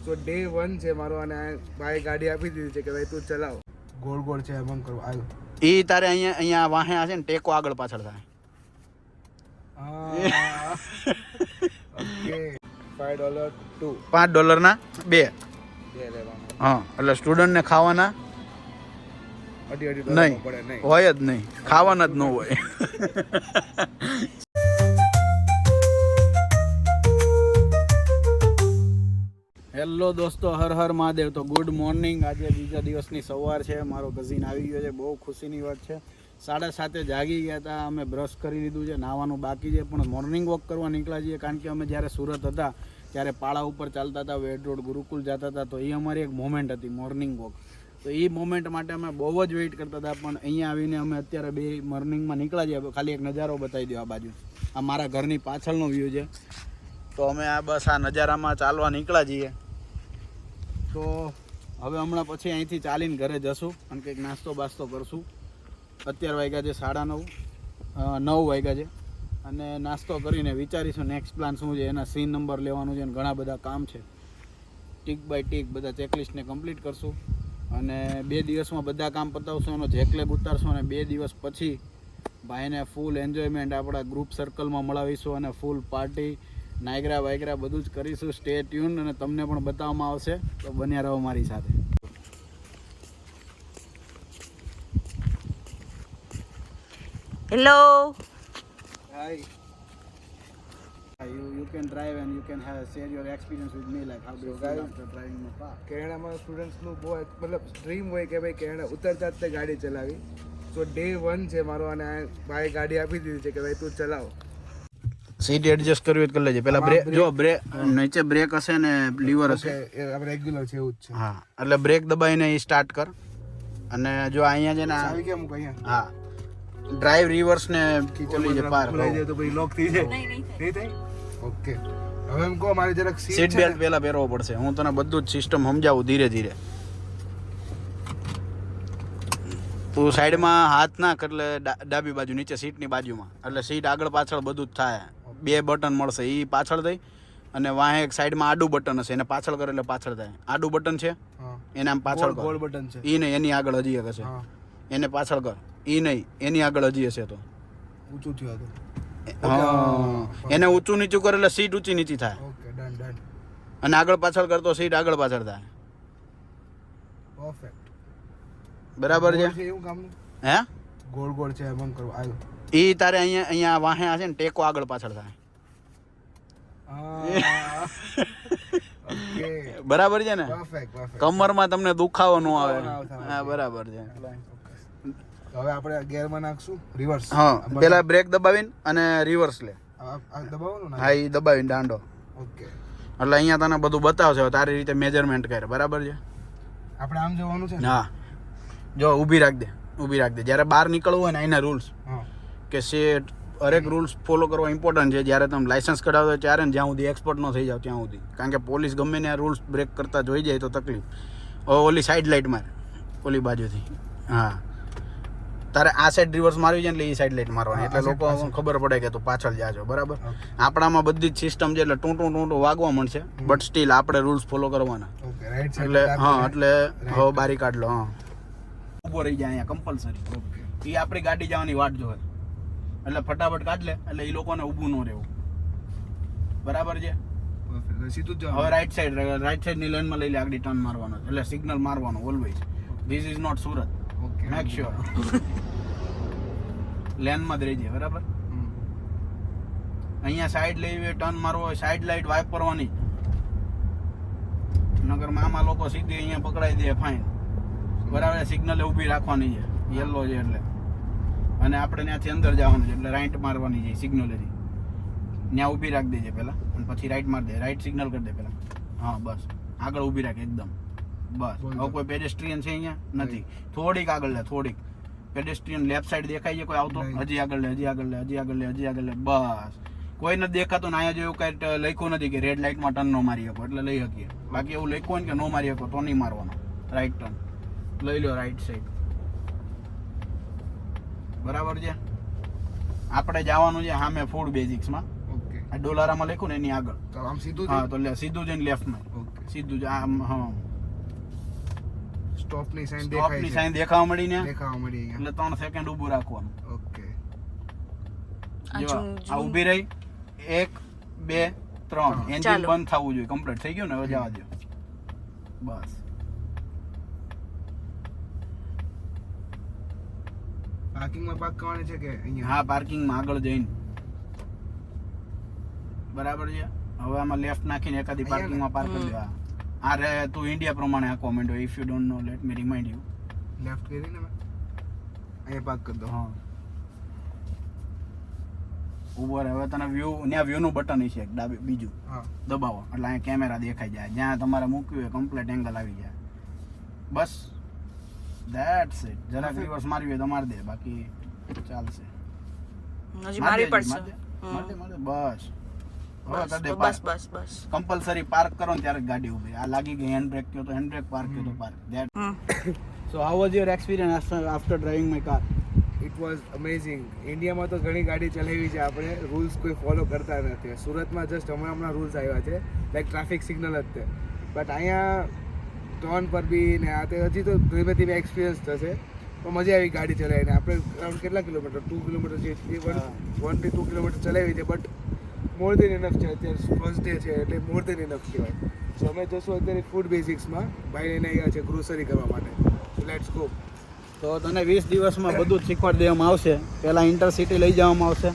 તો ડે 1 છે મારો અને ભાઈ ગાડી આપી દીધી છે કે ભાઈ તું ચલાવ. ગોળ ગોળ છે એમ કરો આવ્યો. એ તારે અહીંયા વાહે હશે ને ટેકો આગળ પાછળ થાય. ઓકે $5 2 $5 ના 2 લેવાના. હા એટલે સ્ટુડન્ટ ને ખાવાના $2.5 નહીં પડે નહીં. હોય જ નહીં, ખાવાના જ ન હોય. હેલો દોસ્તો, હર હર મહાદેવ. તો ગુડ મોર્નિંગ. આજે બીજા દિવસની સવાર છે. મારો કઝિન આવી ગયો છે, બહુ ખુશીની વાત છે. 7:30 જાગી ગયા હતા. અમે બ્રશ કરી લીધું છે, નાહવાનું બાકી છે, પણ મોર્નિંગ વોક કરવા નીકળ્યા છીએ. કારણ કે અમે જ્યારે સુરત હતા ત્યારે પાળા ઉપર ચાલતા હતા, વેડ રોડ ગુરુકુલ જતા હતા. તો એ અમારી એક મોમેન્ટ હતી, મોર્નિંગ વોક. તો એ મોમેન્ટ માટે અમે બહુ જ વેઇટ કરતા હતા. પણ અહીંયા આવીને અમે અત્યારે બે મોર્નિંગમાં નીકળ્યા છીએ. ખાલી એક નજારો બતાવી દો. આ બાજુ આ મારા ઘરની પાછળનો વ્યૂ છે. તો અમે આ બસ આ નજારામાં ચાલવા નીકળ્યા છીએ. તો હવે હમણાં પછી અહીંથી ચાલીને ઘરે જશું અને કંઈક નાસ્તો બાસ્તો કરશું. અત્યારે વાગ્યા છે 9:30 વાગ્યા છે અને નાસ્તો કરીને વિચારીશું નેક્સ્ટ પ્લાન શું છે. એના સીન નંબર લેવાનું છે અને ઘણા બધા કામ છે. ટીક બાય ટીક બધા ચેકલિસ્ટને કમ્પ્લીટ કરશું અને 2 દિવસમાં બધા કામ પતાવશું. એનો જેકલેગ ઉતારશું અને 2 દિવસ પછી ભાઈને ફૂલ એન્જોયમેન્ટ આપણા ગ્રુપ સર્કલમાં મળાવીશું અને ફૂલ પાર્ટી નાયગ્રા વાયગ્રા બધું જ કરીશું. સ્ટે ટ્યુન અને તમને પણ બતાવવામાં આવશે. તો બન્યા રહો મારી સાથે. Hello. Hi. You can drive and you can share your experience with me, like how do you feel after driving my car. કેરળામાં સ્ટુડન્ટ્સનું બહુ મતલબ ડ્રીમ હોય કે ભાઈ કેરળા ઉતરતા જ ગાડી ચલાવી. તો ડે 1 છે મારો અને ભાઈ ગાડી આપી દીધી છે કે ભાઈ તું ચલાવ. સીટ એડજસ્ટ કરવી હોય તો કરી લેજે. પેલા બ્રેક જો બ્રેક નીચે બ્રેક હશે ને લીવર હશે. આપણે રેગ્યુલર છે એવું જ છે. હા એટલે બ્રેક દબાઈને સ્ટાર્ટ કર અને જો અહીંયા છે ને આવી કેમ અહીંયા હા ડ્રાઈવ રિવર્સ ને ખીચલી છે પાર ખોલાઈ જાય તો પછી લોક થઈ જાય. નહીં થાય. ઓકે હવે એમ કહો મારી જરાક સીટ બેલ્ટ પહેલા પહેરવો પડશે. હું તને બધું જ સિસ્ટમ સમજાવું ધીરે ધીરે. તું સાઈડમાં હાથ નાખ એટલે ડાબી બાજુ નીચે સીટની બાજુમાં એટલે સીટ આગળ પાછળ બધું જ થાય. 2 બટન મળશે. એ પાછળ થઈ અને વાહે એક સાઈડમાં આડું બટન હશે, એને પાછળ કરે એટલે પાછળ થાય. આડું બટન છે એને આમ પાછળ કર. ગોળ બટન છે ઈ નહીં, એની આગળ હજી એક હશે, એને પાછળ કર. ઈ નહીં, એની આગળ હજી હશે. તો ઊંચું થયું હતું. એને ઊંચું નીચું કરે એટલે સીટ ઊંચી નીચી થાય. Okay done done. અને આગળ પાછળ કરતો સીટ આગળ પાછળ થાય. પરફેક્ટ. બરાબર છે. એવું કામ હે ગોળ ગોળ છે એમ કરો આવ્યો. એ તારે અહીંયા વાહે હશે ને ટેકો આગળ પાછળ થાય. ઓકે બરાબર છે ને. Perfect perfect. કમરમાં તમને દુખાવો ન આવે. હા બરાબર છે. હવે આપણે ગિયરમાં નાખશું રિવર્સ. હા પેલા બ્રેક દબાવીને અને રિવર્સ લે. દબાવવાનું ને. હા એ દબાવીને દાંડો. ઓકે એટલે અહીંયા તને બધું બતાવશે. તારી રીતે મેજરમેન્ટ કરે. બરાબર છે. આપણે આમ જવાનું છે ને. હા જો ઊભી રાખ દે, ઊભી રાખ દે. જ્યારે બહાર નીકળવું હોય ને એના રૂલ્સ કે સેટ હરેક રૂલ્સ ફોલો કરવા ઇમ્પોર્ટન્ટ છે. જ્યારે તમે લાઇસન્સ કઢાવો ત્યારે ને જ્યાં સુધી એક્સપર્ટ ન થઈ જાવ ત્યાં સુધી. કારણ કે પોલીસ ગમે ને આ રૂલ્સ બ્રેક કરતા જોઈ જાય તો તકલીફ. ઓલી સાઈડ લાઇટ મારે ઓલી બાજુથી. હા તારે આ સાઈડ રિવર્સ મારવી છે એટલે એ સાઈડ લાઇટ મારવાની. એટલે લોકો ખબર પડે કે તું પાછળ જાજો. બરાબર. આપણામાં બધી જ સિસ્ટમ છે એટલે ટૂંટું વાગવા મળશે. બટ સ્ટીલ આપણે રૂલ્સ ફોલો કરવાના. એટલે હા એટલે હવે બારી કાઢ લો. હા ઊભો રહી જાય અહીંયા કમ્પલસરી. એ આપણી ગાડી જવાની વાટ જોવે એટલે ફટાફટ કાઢ લે એટલે એ લોકોને ઊભું ન રહેવું. બરાબર છે. સીધું જ હવે રાઈટ સાઈડની લેનમાં લઈ લે. આગળ ટર્ન મારવાનો એટલે સિગ્નલ મારવાનું always. This is not Surat. Okay make sure લેનમાં જ રહેજે. બરાબર. અહીંયા સાઈડ લેવી ટર્ન મારવો હોય સાઈડ લાઈટ વાઇપ કરવાની. નગર મામા લોકો સીધી અહીંયા પકડાઈ દે ફાઇન. બરાબર. સિગ્નલે ઊભી રાખવાની છે યલો છે એટલે. અને આપણે ત્યાંથી અંદર જવાનું છે એટલે રાઈટ મારવાની છે સિગ્નલેથી. ત્યાં ઊભી રાખી દેજે પહેલાં અને પછી રાઈટ મારી દે. રાઈટ સિગ્નલ કરી દે પહેલાં. હા બસ આગળ ઊભી રાખે એકદમ. બસ. હવે કોઈ પેડેસ્ટ્રીયન છે અહીંયા નથી. થોડીક આગળ લે, થોડીક. પેડેસ્ટ્રીયન લેફ્ટ સાઈડ દેખાય છે કોઈ આવતો? હજી આગળ લે, હજી આગળ લે, હજી આગળ લે, હજી આગળ લે. બસ કોઈ નથી દેખાતું ને. અહીંયા જેવું કંઈ લખ્યું નથી કે રેડ લાઇટમાં ટર્ન ન મારી શકો એટલે લઈ શકીએ. બાકી એવું લખ્યું હોય ને કે ન મારી શકો તો નહીં મારવાનો. રાઈટ ટર્ન લઈ લો રાઈટ સાઈડ. બરાબર છે. આપણે જવાનું છે સામે ફૂડ બેઝિક્સમાં. ઓકે આ ડોલારામાં લખ્યું ને એની આગળ. તો આમ સીધું હા તો સીધું જઈને લેફ્ટમાં. ઓકે સીધું જ આમ હા સ્ટોપની સાઈન સ્ટોપની દેખાય છે, સાઈન દેખાવા મળી ને દેખાવા મળી અહીંયા. એટલે 3 સેકન્ડ ઊભું રાખવાનું. ઓકે. જો આ ઊભી રહી 1 2 3 એન્જિન ચાલો. બંધ થવું જોઈએ. કમ્પ્લીટ થઈ ગયું ને, હવે જવા દો બસ. પાર્કિંગમાં પાર્ક કરવાની છે કે અહીંયા? હા, પાર્કિંગમાં આગળ જઈને બરાબર છે. હવે આમાં લેફ્ટ નાખીને એકાદી પાર્કિંગમાં પાર્ક કરી દેવા. આ રે તું ઇન્ડિયા પ્રમાણે આ comment if you don't know let me remind you. Left કરીને મેં અહીંયા પાર્ક કરી દો. હા, ઉપર હવે તને વ્યૂ ત્યાં વ્યૂનું બટન છે એક ડાબે બીજું હા. દબાવો એટલે અહીંયા કેમેરા દેખાઈ જાય. જ્યાં તમારે મૂક્યું હોય કમ્પ્લીટ એંગલ આવી જાય. બસ ધેટ્સ ઇટ. જરાક રિવર્સ મારવી હોય તો મારી દે, બાકી ચાલશે. હજી મારી પડશે. બસ હવે કરી દે બસ પાર્ક. બસ બસ. કમ્પલસરી પાર્ક કરો ને ત્યારે જ ગાડી ઊભી. આ લાગી ગઈ હેન્ડ બ્રેક કયો તો હેન્ડ બ્રેક, પાર્ક કયો તો park. That so how was your experience after driving my car? It was amazing. ઇન્ડિયામાં તો ઘણી ગાડી ચલાવી છે આપણે, રૂલ્સ કોઈ ફોલો કરતા નથી. સુરતમાં જસ્ટ હમણાં રૂલ્સ આવ્યા છે, લાઈક ટ્રાફિક સિગ્નલ જ છે. બટ અહીંયા ટર્ન પર બી ને આ તે હજી તો ધીમે ધીમે એક્સપિરિયન્સ થશે. તો મજા આવી ગાડી ચલાવીને. આપણે અરાઉન્ડ કેટલા કિલોમીટર 2 કિલોમીટર જે 1 થી 2 કિલોમીટર ચલાવી છે, બટ મોર દેન ઇનફ છે. અત્યારે ફર્સ્ટ ડે છે એટલે મોર દેન ઇનફ કહેવાય. સો અમે જશું અત્યારે ફૂડ બેઝિક્સમાં. ભાઈ લઈને આવ્યા છે ગ્રોસરી કરવા માટે. So let's go. તો તને 20 દિવસમાં બધું જ શીખવાડી દેવામાં આવશે. પહેલાં ઇન્ટરસિટી લઈ જવામાં આવશે.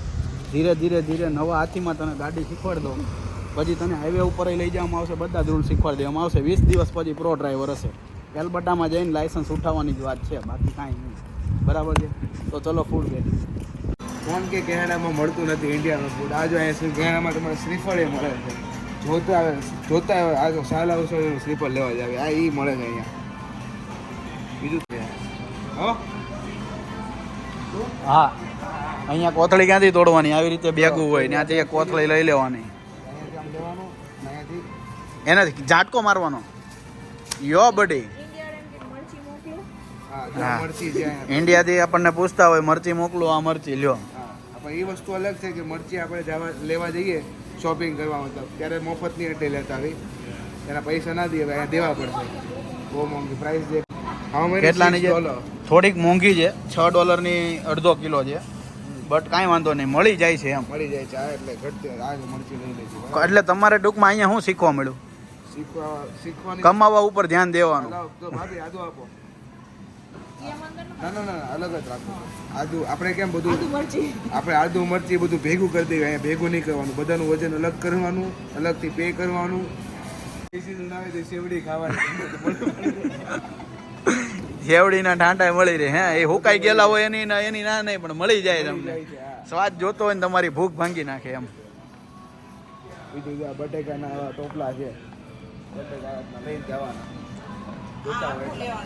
ધીરે ધીરે ધીરે નવા હાથીમાં તને ગાડી શીખવાડી દઉં. પછી તને હાઈવે ઉપર લઈ જવામાં આવશે. બધા જ રૂલ શીખવાડી દેવામાં આવશે. 20 દિવસ પછી પ્રો ડ્રાઈવર હશે. કેલબટામાં જઈને લાયસન્સ ઉઠાવવાની જ વાત છે, બાકી કાંઈ નહીં. બરાબર છે? તો ચલો ફૂડ બે. કોણ કે કેનેડામાં મળતું નથી ઇન્ડિયાનું ફૂડ. આ જો અહીંયા કેનેડામાં તમારે શ્રીફળ એ મળે છે. જોતા આવે આ જો સાલ આવશે શ્રીફળ લેવા જ આવે. આ એ મળે છે અહીંયા. બીજું છે હો. હા, અહીંયા કોથળી ક્યાંથી તોડવાની? આવી રીતે બેગું હોય ત્યાંથી એક કોથળી લઈ લેવાની. અહીંયાથી આમ લેવાનું ને અહીંયાથી એનાથી ઝાટકો મારવાનો. યો બડી હા હા. મરચી છે અહીંયા. ઇન્ડિયાથી આપણને પૂછતા હોય મરચી મોકલો, આ મરચી લ્યો. હા પણ એ વસ્તુ અલગ છે કે મરચી આપણે લેવા જઈએ શોપિંગ કરવા મતલબ ત્યારે મફતની અડે લેતા આવી. એના પૈસા ના દઈએ, અહીંયા દેવા પડશે. બહુ મોંઘી પ્રાઇસ છે. કેટલાની છે? થોડીક મોંઘી છે. $6 અડધો કિલો છે, બટ કાંઈ વાંધો નહીં, મળી જાય છે એમ. મળી જાય છે. આ એટલે ઘટતે આ જ મરચી લઈ લેજો. એટલે તમારે ટૂંકમાં અહીંયા શું શીખવા મળ્યું? શીખવાની કમાવા ઉપર ધ્યાન દેવાનું. લાવ તો ભાભી આદુ આપો. ના અલગ જ રાખો. આદુ આપણે કેમ બધું આપણે આદુ મરચી બધું ભેગું કરી દઈએ. અહીંયા ભેગું નહીં કરવાનું. બધાનું વજન અલગ કરવાનું, અલગથી પે કરવાનું. સેવડી ખાવાની. શેવડીના ઠાંઠા મળી રહે. હે એ હુકાઈ ગયેલા હોય એની ના નહીં, પણ મળી જાય તમને. સ્વાદ જોતો હોય ને તમારી ભૂખ ભાંગી નાખે એમ. બીજું બટેકાના આવા ટોપલા છે. બટેકા લઈને જવાના. જોતા હોય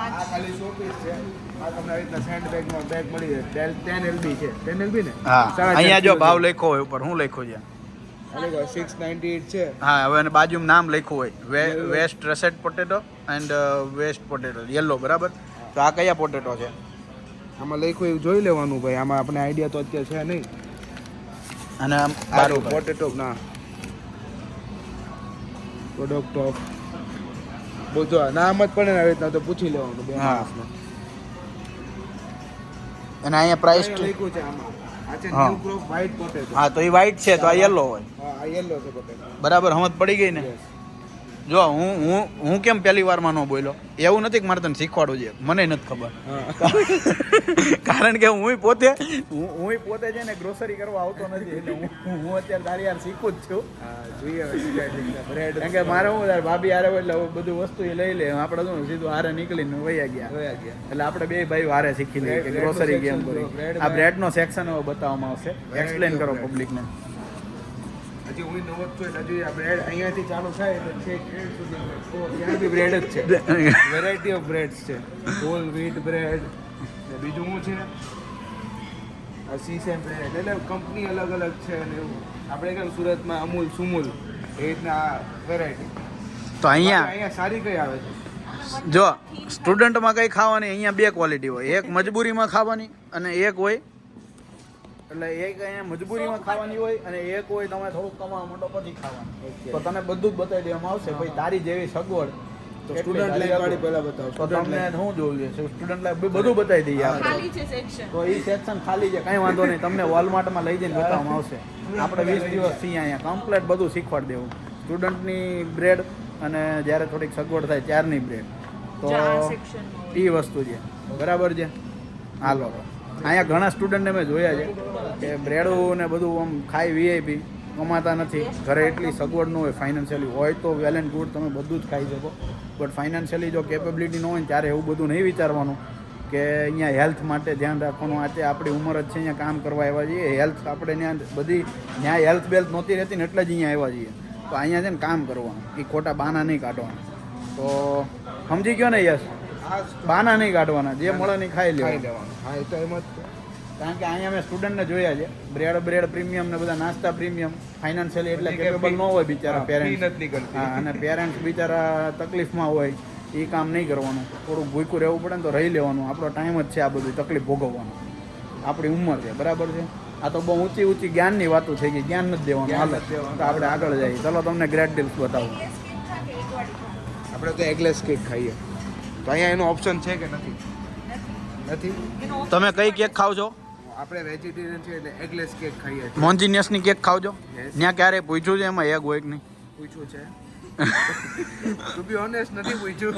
આ ખાલી શોપીસ છે. આ તમને આવી રીતના સેન્ડ બેગમાં બેગ મળી જાય. 10 LB છે. 10 LB ને? હા, 4.5 અહીંયા જો કિલો ભાવ છે. લખ્યો હોય ઉપર. શું લખ્યું છે? 698 છે. હા, હવે એને બાજુમાં નામ લખ્યું હોય west russet potato and west potato yellow. બરાબર? તો આ કયા પોટેટો છે? આમાં લખ્યું એવું જોઈ લેવાનું ભાઈ. આમાં આપણે આઈડિયા તો અત્યારે છે નહીં. અને આમ આ બારું પોટેટો ના પ્રોડક્ટ ઓફ બધું નામ જ પડે ને આવી રીતના તો પૂછી લેવાનું બે હા. માણસને. અને અહીંયા પ્રાઇસ અહીંયા લખ્યું છે આમાં. આ છે હા. New crop white potato. હા, તો એ વ્હાઈટ છે, તો આ યલો હોય. હા આ યલો છે પોટેટો. બરાબર સમજ પડી ગઈ ને? જો હું કેમ પહેલી વારમાં ન બોલ્યો? એવું નથી કે મારે તને શીખવાડવું છે, મને નથી ખબર. હા કારણ કે હું પોતે છે ને ગ્રોસરી કરવા આવતો નથી, એટલે હું અત્યારે તારી યાર શીખું જ છું. હા જોઈએ બ્રેડ. કારણ કે મારે હું તાર ભાભી હારે હોય એટલે બધું વસ્તુ એ લઈ લે. આપણે શું સીધું હારે નીકળીને વયા ગયા. એટલે આપણે બે ભાઈ હારે શીખી લઈએ કે ગ્રોસરી કેમ કરી. આ બ્રેડનો સેક્શન હવે બતાવવામાં આવશે. એક્સપ્લેન કરો પબ્લિકને. હજી હું નવો જ છું એટલે હજી આ બ્રેડ અહીંયાથી ચાલુ થાય એટલે છેક એન્ડ સુધી તો ત્યાં બી બ્રેડ જ છે. વેરાયટી ઓફ બ્રેડ્સ છે. હોલ વ્હીટ બ્રેડ ને બીજું શું છે આ સીસેમ બ્રેડ. એટલે કંપની અલગ અલગ છે અને એવું. આપણે કેમ સુરતમાં અમૂલ સુમૂલ એ રીતના વેરાયટી. તો અહીંયા અહીંયા સારી કઈ આવે છે? જો સ્ટુડન્ટમાં કઈ ખાવાની અહીંયા બે ક્વોલિટી હોય. એક મજબૂરીમાં ખાવાની અને એક હોય એટલે એક અહીંયા મજબૂરીમાં ખાવાની હોય અને એક હોય તમે થોડુંક કમાવા માંડો પછી ખાવાનું. તો તને બધું જ બતાવી દેવામાં આવશે ભાઈ તારી જેવી સગવડ. તો સ્ટુડન્ટ લાઈફ વાળી પહેલા બતાવો. તો તમને શું જોવું છે સ્ટુડન્ટ લાઈફ બધું બતાવી દઈએ આપણે. ખાલી છે સેક્શન. તો એ સેક્શન ખાલી છે, કાંઈ વાંધો નહીં, તમને વોલમાર્ટમાં લઈ જઈને બતાવવામાં આવશે. આપણે 20 દિવસ થી અહીંયા કમ્પ્લેટ બધું શીખવાડી દેવું. સ્ટુડન્ટની બ્રેડ અને જ્યારે થોડીક સગવડ થાય ત્યારની બ્રેડ. તો એ વસ્તુ છે બરાબર છે. હાલો અહીંયા ઘણા સ્ટુડન્ટને મેં જોયા છે કે બ્રેડું ને બધું આમ ખાઈ વીઆઈપી કમાતા નથી. ઘરે એટલી સગવડ ન હોય, ફાઇનાન્શિયલી હોય તો વેલ એન્ડ ગુડ, તમે બધું જ ખાઈ શકો. બટ ફાઇનાન્શિયલી જો કેપેબિલિટી ન હોય ને ત્યારે એવું બધું નહીં વિચારવાનું કે અહીંયા હેલ્થ માટે ધ્યાન રાખવાનું. આજે આપણી ઉંમર જ છે અહીંયા કામ કરવા આવ્યા છીએ. હેલ્થ આપણે ત્યાં બધી ત્યાં હેલ્થ બેલ્થ નહોતી રહેતી ને એટલે જ અહીંયા આવ્યા છીએ. તો અહીંયા છે ને કામ કરવાનું, એ ખોટા બાના નહીં કાઢવાના. તો સમજી ગયો ને યસ, બાના નહીં કાઢવાના, જે મળે નહીં ખાઈ લેવાનું. હા એ તો એમ જ છે. કારણ કે અહીંયા મેં સ્ટુડન્ટને જોયા છે બ્રેડ પ્રીમિયમ ને બધા નાસ્તા પ્રીમિયમ, ફાઇનાન્શિયલી એટલે કેપેબલ ન હોય બિચારા પેરેન્ટ્સ. હા, અને પેરેન્ટ્સ બિચારા તકલીફમાં હોય, એ કામ નહીં કરવાનું. થોડુંક ભૂખ્યું રહેવું પડે ને તો રહી લેવાનું. આપણો ટાઈમ જ છે આ બધું તકલીફ ભોગવવાનું, આપણી ઉંમર છે બરાબર છે. આ તો બહુ ઊંચી જ્ઞાનની વાતો થઈ ગઈ, જ્ઞાન નથી દેવાનું. હાલ તો આપણે આગળ જઈએ. ચલો તમને ગ્રેટ ડીલ્સ બતાવું. આપણે તો એગલેસ કેક ખાઈએ, તો અહીંયા એનો ઓપ્શન છે કે નથી? નથી. તમે કઈ કેક ખાવ છો? આપણે વેજીટેરિયન છે એટલે એગલેસ કેક ખાઈએ છીએ. મોન્જીનિયસની કેક ખાવ છો? Yes. ત્યાં ક્યારે પૂછ્યું છે એમાં એગ હોય કે નહીં? પૂછ્યું છે. ટુ બી ઓનેસ્ટ નથી પૂછ્યું.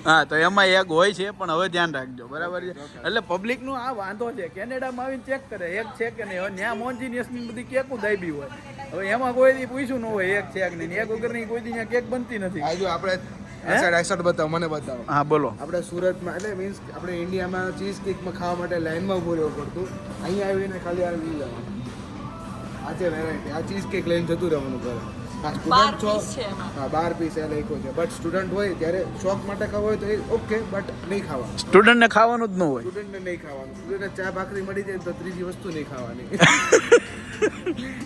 હા, તો એમાં એક હોય છે, પણ હવે ધ્યાન રાખજો બરાબર છે. એટલે પબ્લિકનું આ વાંધો છે, કેનેડામાં આવીને ચેક કરે એક છે કે નહીં. હવે ત્યાં મોન્જીનિયસની બધી કેકો દાબી હોય, હવે એમાં કોઈ દી પૂછ્યું ન હોય એક છે કે નહીં. એક વગરની કોઈ દી ત્યાં કેક બનતી નથી. આ જો આપણે એક્સટ બતાવો, મને બતાવો. હા બોલો. આપણે સુરતમાં એટલે મીન્સ આપણે ઇન્ડિયામાં ચીઝ કેકમાં ખાવા માટે લાઈનમાં ઊભું રહેવું પડતું. અહીંયા આવીને ખાલી આ લઈ લેવાનું. આ છે વેરાયટી, આ ચીઝ કેક લઈને જતું રહેવાનું ઘરે. હા, સ્ટુડન્ટ છો. હા, 12 પીસ એ લખ્યું છે. બટ સ્ટુડન્ટ હોય ત્યારે શોખ માટે ખાવા હોય તો એ ઓકે, બટ નહીં ખાવાનું. સ્ટુડન્ટને ખાવાનું જ ન હોય. સ્ટુડન્ટને નહીં ખાવાનું. સ્ટુડન્ટને ચા ભાખરી મળી જાય તો ત્રીજી વસ્તુ નહીં ખાવાની.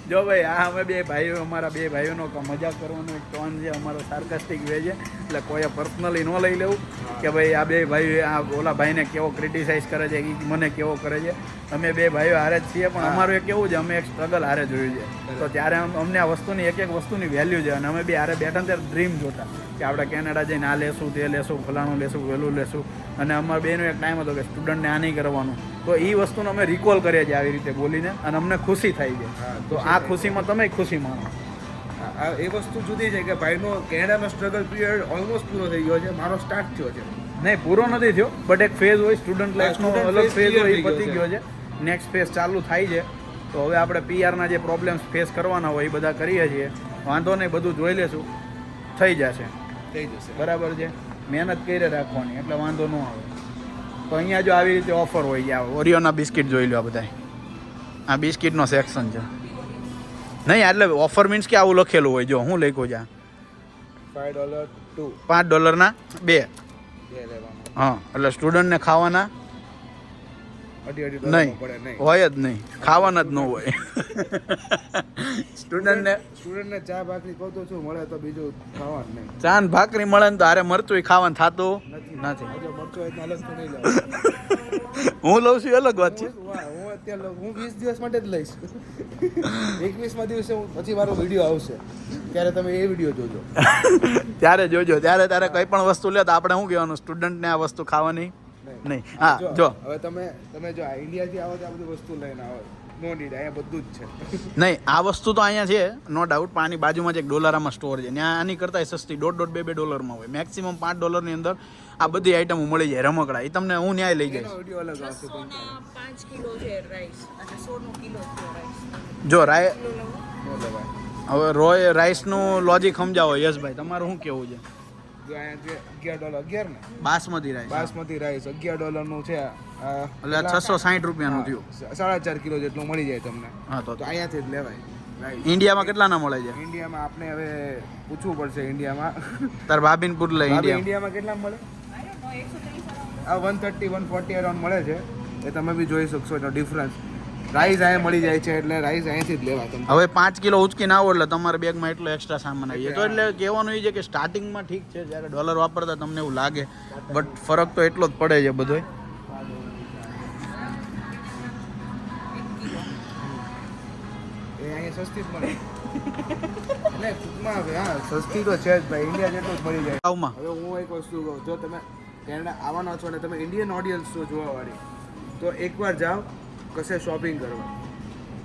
જો ભાઈ આ અમે બે ભાઈઓ, અમારા બે ભાઈઓનો મજાક કરવાનો એક ટોન છે, અમારો સાર્કાસ્ટિક વે છે. એટલે કોઈએ પર્સનલી ન લઈ લેવું કે ભાઈ આ બે ભાઈઓ આ ઓલા ભાઈને કેવો ક્રિટિસાઇઝ કરે છે, એ મને કેવો કરે છે. અમે બે ભાઈઓ હારે જ છીએ, પણ અમારું એક કેવું છે, અમે એક સ્ટ્રગલ હારે જોયું છે. તો ત્યારે અમને આ વસ્તુની એક વસ્તુની વેલ્યુ છે. અને અમે બે હારે બેઠા ત્યારે ડ્રીમ જોતા કે આપણે કેનેડા જઈને આ લેશું, તે લેશું, ફલાણું લેશું, વેલું લેશું. અને અમારા બેનો એક ટાઈમ હતો કે સ્ટુડન્ટને આ નહીં કરવાનું. તો એ વસ્તુને અમે રિકોલ કરીએ છીએ આવી રીતે બોલીને, અને અમને ખુશી થાય છે. તો આ ખુશીમાં તમે ખુશી માનો. એ વસ્તુ જુદી છે કે ભાઈનો કેનેડાનો સ્ટ્રગલ પીરિયડ ઓલમોસ્ટ પૂરો થઈ ગયો છે. મારો સ્ટાર્ટ થયો છે. નહીં, પૂરો નથી થયો, બટ એક ફેઝ હોય સ્ટુડન્ટ લાઈફનો, student અલગ phase ફેઝ હોય, એ clear પતી થઈ ગયો છે. નેક્સ્ટ ફેઝ ચાલુ થાય છે. તો હવે આપણે પીઆરના જે પ્રોબ્લેમ્સ ફેસ કરવાના હોય એ બધા કરીએ છીએ. વાંધો નહીં, બધું જોઈ લેશું, થઈ જશે. થઈ જશે. બરાબર છે. મહેનત કરી રાખવાની એટલે વાંધો ન આવે. તો અહીંયા જો આવી રીતે ઓફર હોય છે, ઓરિયોના બિસ્કિટ જોઈ લો. આ બધા આ બિસ્કિટનો સેક્શન છે. નહીં એટલે ઓફર મીન્સ કે આવું લખેલું હોય. જો હું લખ્યું છે $5 2 $5 2. લેવાનું. હા, એટલે સ્ટુડન્ટને ખાવાના $2.5 નહીં પડે નહીં. હોય જ નહીં, ખાવાના જ ન હોય. સ્ટુડન્ટને ચા ભાખરી કહું તો શું મળે તો બીજું ખાવાનું નહીં. ચાન ભાખરી મળે ને તો હારે મરચું ખાવાનું થતું નથી. આજે મરચો એટલે અલગ તો નહીં લેવાનું. હું લઉં છું એ અલગ વાત છે. હું અત્યારે હું 20 દિવસ માટે જ લઈશ. 21મા દિવસે હું પછી મારો વિડીયો આવશે ત્યારે તમે એ વિડીયો જોજો. ત્યારે જોજો, ત્યારે તારે કઈ પણ વસ્તુ લે તો આપણે શું કહેવાનું, સ્ટુડન્ટને આ વસ્તુ ખાવાની નહીં. હા જો હવે તમે જો આ ઇન્ડિયાથી આવો તો આ બધી વસ્તુ લઈને આવો, નો નીડ. અહીંયા બધું જ છે. નહીં, આ વસ્તુ તો અહીંયા છે નો ડાઉટ, પણ આની બાજુમાં જ એક $1 સ્ટોર છે. ત્યાં આની કરતાં સસ્તી $1.5-2 હોય. મેક્સિમમ $5 અંદર આ બધી આઈટમો મળી જાય. રમકડા એ તમને હું ન્યાય લઈ જઈશ. વિડીયો અલગ આવશે. 5 કિલો છે રાઈસ અને 100 કિલો છે રાઈસ. જો રાય નો લેવાય. હવે રોય રાઈસનું લોજિક સમજાવો યશભાઈ, તમારું શું કેવું છે? જો અહીંયા $11 ને બાસમતી રાઈસ, બાસમતી રાઈસ $11 નું છે. એટલે 660 રૂપિયાનું થયું. 4.5 કિલો જેટલું મળી જાય તમને. હા, તો અહીંયાથી જ લેવાય. રાઈસ ઇન્ડિયામાં કેટલાના મળે છે? ઇન્ડિયામાં આપણે હવે પૂછવું પડશે. ઇન્ડિયામાં તાર ભાભીન પૂર લે. ઇન્ડિયામાં કેટલા મળે? આ 130 140 અરાઉન્ડ મળે છે. એ તમે બી જોઈ શકશો એનો ડિફરન્સ. રાઈસ અહીંયા મળી જાય છે એટલે રાઈસ અહીંયાથી જ લેવા તમે. હવે 5 કિલો ઉચકી ના આવો એટલે તમારા બેગમાં એટલો એક્સ્ટ્રા સામાન આવી જાય. તો એટલે કહેવાનું એ છે કે સ્ટાર્ટિંગમાં ઠીક છે, જ્યારે ડોલર વાપરતા તમને એવું લાગે, બટ ફરક તો એટલો જ પડે છે બધો. અહીં સસ્તી જ મળે એટલે ટૂંકમાં હવે હા સસ્તી તો છે જ ભાઈ ઇન્ડિયા જેટલું જ મળી જાય ભાવમાં હવે હું એક વસ્તુ કહું જો તમે કેનેડા આવવાના છો ને તમે ઇન્ડિયન ઓડિયન્સ છો જોવાવાળી તો એકવાર જાઓ કશે શોપિંગ કરવા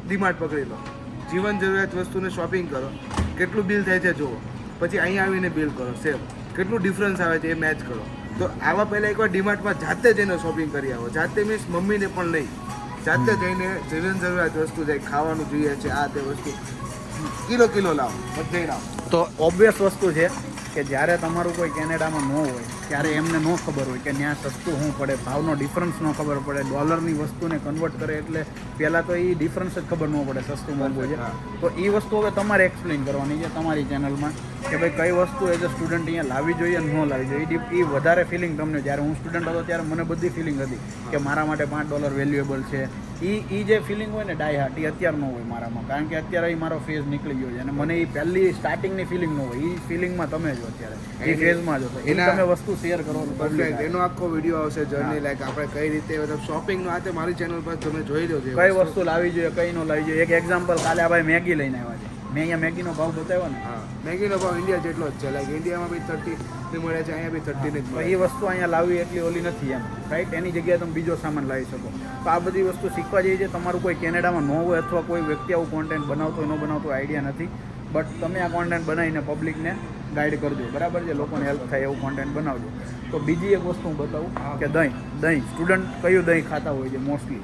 ડીમાર્ટ પકડી લો જીવન જરૂરિયાત વસ્તુને શોપિંગ કરો કેટલું બિલ થાય છે જુઓ પછી અહીંયા આવીને બિલ કરો સેમ કેટલું ડિફરન્સ આવે છે એ મેચ કરો તો આવા પહેલાં એકવાર ડીમાર્ટમાં જાતે જઈને શોપિંગ કરી આવો જાતે મીન્સ મમ્મીને પણ નહીં જાતે જઈને જીવન જરૂરિયાત વસ્તુ જાય ખાવાનું જોઈએ છે આ તે વસ્તુ કિલો લાવો બધે લાવો તો ઓબ્વિયસ વસ્તુ છે કે જ્યારે તમારું કોઈ કેનેડામાં ન હોય ત્યારે એમને ન ખબર હોય કે ત્યાં સસ્તું શું પડે ભાવનો ડિફરન્સ ન ખબર પડે ડોલરની વસ્તુને કન્વર્ટ કરે એટલે પહેલાં તો એ ડિફરન્સ જ ખબર ન પડે સસ્તું મોંઘું છે તો એ વસ્તુ હવે તમારે એક્સપ્લેન કરવાની છે તમારી ચેનલમાં કે ભાઈ કઈ વસ્તુ એઝ અ સ્ટુડન્ટ અહીંયા લાવવી જોઈએ અને ન લાવવી જોઈએ એ વધારે ફિલિંગ તમને જ્યારે હું સ્ટુડન્ટ હતો ત્યારે મને બધી ફિલિંગ હતી કે મારા માટે $5 વેલ્યુએબલ છે એ જે ફિલિંગ હોય ને ડાય હાર્ટ એ અત્યારે ન હોય મારામાં કારણ કે અત્યારે એ મારો ફેઝ નીકળી ગયો છે અને મને એ પહેલી સ્ટાર્ટિંગની ફિલિંગ ન હોય એ ફિલિંગમાં તમે જો અત્યારે એ ફેઝમાં જો તો તમે વસ્તુ શેર કરો પરફેક્ટ એનો આખો વિડીયો આવશે જર્ની લાઈક આપણે કઈ રીતે મતલબ શોપિંગનો આ તે મારી ચેનલ પર તમે જોઈ લો છે કઈ વસ્તુ લાવવી જોઈએ કઈ ન લાવવી જોઈએ એક એક્ઝામ્પલ કાલે આ ભાઈ મેગી લઈને આવ્યા છે મેં અહીંયા મેગીનો ભાવ બતાવ્યો ને હા મેગીનો ભાવ ઇન્ડિયા જેટલો જ છે લાઈક ઇન્ડિયામાં બી 30 મળે છે અહીંયા બી 30 જ તો મળે એ વસ્તુ અહીંયા લાવવી એટલી ઓલી નથી એમ રાઈટ એની જગ્યાએ તમે બીજો સામાન લાવી શકો તો આ બધી વસ્તુ શીખવા જેવી છે તમારું કોઈ કેનેડામાં ન હોય અથવા કોઈ વ્યક્તિ આવું કોન્ટેન્ટ બનાવતો હોય ન બનાવતો આઈડિયા નથી બટ તમે આ કોન્ટેન્ટ બનાવીને પબ્લિકને ગાઈડ કરજો બરાબર છે લોકોને હેલ્પ થાય એવું કોન્ટેન્ટ બનાવજો તો બીજી એક વસ્તુ હું બતાવું કે દહીં સ્ટુડન્ટ કયું દહીં ખાતા હોય છે મોસ્ટલી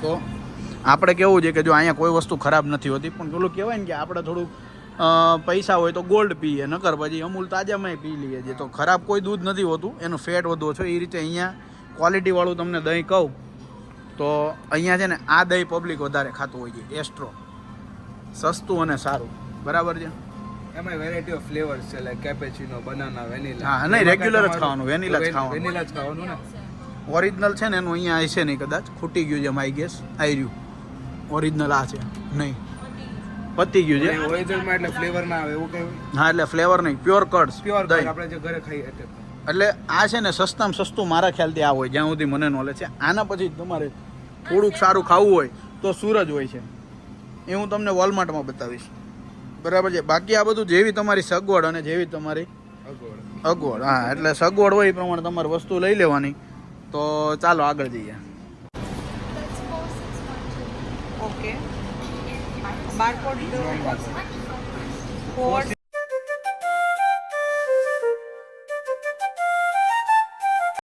તો આપણે કેવું છે કે જો અહીંયા કોઈ વસ્તુ ખરાબ નથી હોતી પણ પેલું કહેવાય ને કે આપણે થોડુંક પૈસા હોય તો ગોલ્ડ પીએ નકર પછી અમૂલ તાજામાં પી લઈએ છીએ તો ખરાબ કોઈ દૂધ નથી હોતું એનો ફેટ વધુ ઓછો એ રીતે અહીંયા ક્વોલિટીવાળું તમને દહીં કહું તો અહીંયા છે ને આ દહીં પબ્લિક વધારે ખાતું હોય છે એસ્ટ્રો સસ્તું અને સારું બરાબર છે એમાં વેરાયટી ઓફ ફ્લેવર્સ છે લાઈક કેપેચિનો બનાના વેનીલા હા નહીં રેગ્યુલર જ ખાવાનું વેનીલા જ ખાવાનું વેનીલા જ ખાવાનું ને ઓરિજિનલ છે ને એનું અહીંયા હશે નહીં કદાચ ખૂટી ગયું છે માય ગેસ આવી રહ્યું ઓરિજિનલ આ છે નહીં પતી ગયું છે ઓરિજિનલમાં એટલે ફ્લેવર ના આવે એવું કઈ હા એટલે ફ્લેવર નહીં પ્યોર કર્ડ્સ પ્યોર દહીં આપણે જે ઘરે ખાઈએ એટલે એટલે આ છે ને સસ્તામાં સસ્તું મારા ખ્યાલથી આ હોય જ્યાં સુધી મને નોલેજ છે આના પછી તમારે થોડુંક સારું ખાવું હોય તો સૂરજ હોય છે એ હું તમને વોલમાર્ટમાં બતાવીશ બરાબર છે બાકી આ બધું જેવી તમારી સગવડ અને જેવી તમારી અગવડ હા એટલે સગવડ હોય એ પ્રમાણે તમારે વસ્તુ લઈ લેવાની તો ચાલો આગળ જઈએ ઓકે બારકોડ 4